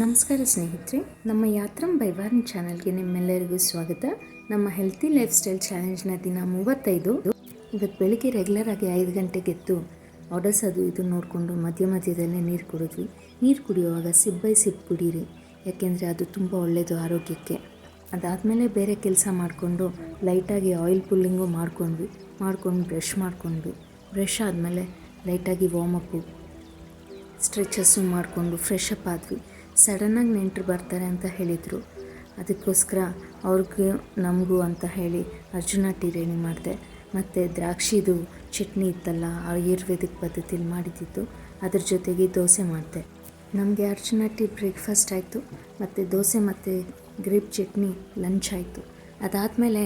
ನಮಸ್ಕಾರ ಸ್ನೇಹಿತರೆ, ನಮ್ಮ ಯಾತ್ರಂ ಬೈ ವಾರ್ನ್ ಚಾನಲ್ಗೆ ನಿಮ್ಮೆಲ್ಲರಿಗೂ ಸ್ವಾಗತ. ನಮ್ಮ ಹೆಲ್ತಿ ಲೈಫ್ ಸ್ಟೈಲ್ ಚಾಲೆಂಜ್ನ ದಿನ 35. ಇವತ್ತು ಬೆಳಿಗ್ಗೆ ರೆಗ್ಯುಲರ್ ಆಗಿ 5 ಗಂಟೆಗೆ ಎದ್ದು ಆರ್ಡರ್ಸ್ ಅದು ಇದು ನೋಡಿಕೊಂಡು ಮಧ್ಯದಲ್ಲೇ ನೀರು ಕುಡಿದ್ವಿ. ನೀರು ಕುಡಿಯುವಾಗ ಸಿಪ್ ಬೈ ಸಿಪ್ ಕುಡೀರಿ, ಯಾಕೆಂದರೆ ಅದು ತುಂಬ ಒಳ್ಳೆಯದು ಆರೋಗ್ಯಕ್ಕೆ. ಅದಾದಮೇಲೆ ಬೇರೆ ಕೆಲಸ ಮಾಡಿಕೊಂಡು ಲೈಟಾಗಿ ಆಯಿಲ್ ಪುಲ್ಲಿಂಗು ಮಾಡ್ಕೊಂಡು ಬ್ರಷ್ ಮಾಡ್ಕೊಂಡ್ವಿ. ಬ್ರಷ್ ಆದಮೇಲೆ ಲೈಟಾಗಿ ವಾರ್ಮಪ್ಪು ಸ್ಟ್ರೆಚಸ್ಸು ಮಾಡಿಕೊಂಡು ಫ್ರೆಶ್ ಅಪ್ ಆದ್ವಿ. ಸಡನ್ನಾಗಿ ನೆಂಟರು ಬರ್ತಾರೆ ಅಂತ ಹೇಳಿದರು, ಅದಕ್ಕೋಸ್ಕರ ಅವ್ರಿಗೆ ನಮಗೂ ಅಂತ ಹೇಳಿ ಅರ್ಜುನ ಟೀ ರೆಡಿ ಮಾಡಿದೆ. ಮತ್ತು ದ್ರಾಕ್ಷಿದು ಚಟ್ನಿ ಇತ್ತಲ್ಲ, ಆಯುರ್ವೇದಿಕ್ ಪದ್ಧತಿಯಲ್ಲಿ ಮಾಡಿದ್ದಿತ್ತು, ಅದ್ರ ಜೊತೆಗೆ ದೋಸೆ ಮಾಡಿದೆ. ನಮಗೆ ಅರ್ಜುನ ಟೀ ಬ್ರೇಕ್ಫಾಸ್ಟ್ ಆಯಿತು, ಮತ್ತು ದೋಸೆ ಮತ್ತು ಗ್ರೇಪ್ ಚಟ್ನಿ ಲಂಚ್ ಆಯಿತು. ಅದಾದಮೇಲೆ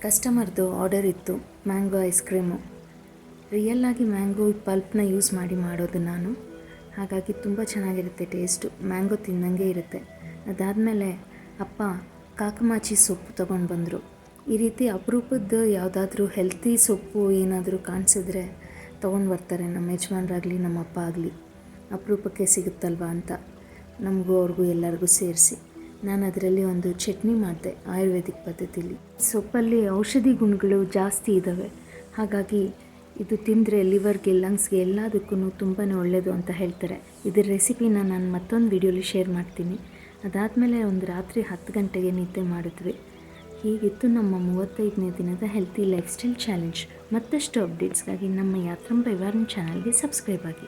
ಕಸ್ಟಮರ್ದು ಆರ್ಡರ್ ಇತ್ತು, ಮ್ಯಾಂಗೋ ಐಸ್ ಕ್ರೀಮು. ರಿಯಲ್ಲಾಗಿ ಮ್ಯಾಂಗೋ ಪಲ್ಪ್ನ ಯೂಸ್ ಮಾಡಿ ಮಾಡೋದು ನಾನು, ಹಾಗಾಗಿ ತುಂಬ ಚೆನ್ನಾಗಿರುತ್ತೆ ಟೇಸ್ಟು, ಮ್ಯಾಂಗೋ ತಿನ್ನಂಗೆ ಇರುತ್ತೆ. ಅದಾದಮೇಲೆ ಅಪ್ಪ ಕಾಕಮಾಚಿ ಸೊಪ್ಪು ತೊಗೊಂಡು ಬಂದರು. ಈ ರೀತಿ ಅಪರೂಪದ್ದು ಯಾವುದಾದ್ರೂ ಹೆಲ್ತಿ ಸೊಪ್ಪು ಏನಾದರೂ ಕಾಣಿಸಿದ್ರೆ ತೊಗೊಂಡು ಬರ್ತಾರೆ ನಮ್ಮ ಯಜಮಾನ್ರಾಗಲಿ ನಮ್ಮ ಅಪ್ಪ ಆಗಲಿ. ಅಪರೂಪಕ್ಕೆ ಸಿಗುತ್ತಲ್ವ ಅಂತ ನಮಗೂ ಅವ್ರಿಗೂ ಎಲ್ಲರಿಗೂ ಸೇರಿಸಿ ನಾನು ಅದರಲ್ಲಿ ಒಂದು ಚಟ್ನಿ ಮಾಡಿದೆ ಆಯುರ್ವೇದಿಕ್ ಪದ್ಧತಿಯಲ್ಲಿ. ಸೊಪ್ಪಲ್ಲಿ ಔಷಧಿ ಗುಣಗಳು ಜಾಸ್ತಿ ಇದ್ದಾವೆ, ಹಾಗಾಗಿ ಇದು ತಿಂದರೆ ಲಿವರ್ಗೆ, ಲಂಗ್ಸ್ಗೆ ಎಲ್ಲದಕ್ಕೂ ತುಂಬಾ ಒಳ್ಳೆಯದು ಅಂತ ಹೇಳ್ತಾರೆ. ಇದರ ರೆಸಿಪಿನ ನಾನು ಮತ್ತೊಂದು ವಿಡಿಯೋಲಿ ಶೇರ್ ಮಾಡ್ತೀನಿ. ಅದಾದಮೇಲೆ ಒಂದು ರಾತ್ರಿ 10 ಗಂಟೆಗೆ ನಿದ್ದೆ ಮಾಡಿದ್ವಿ. ಹೀಗಿತ್ತು ನಮ್ಮ 35ನೇ ದಿನದ ಹೆಲ್ತಿ ಲೈಫ್ ಸ್ಟೈಲ್ ಚಾಲೆಂಜ್. ಮತ್ತಷ್ಟು ಅಪ್ಡೇಟ್ಸ್ಗಾಗಿ ನಮ್ಮ ಯಾತ್ರಂ ಬೈ ವಾರ್ನ್ ಚಾನಲ್ಗೆ ಸಬ್ಸ್ಕ್ರೈಬ್ ಆಗಿ.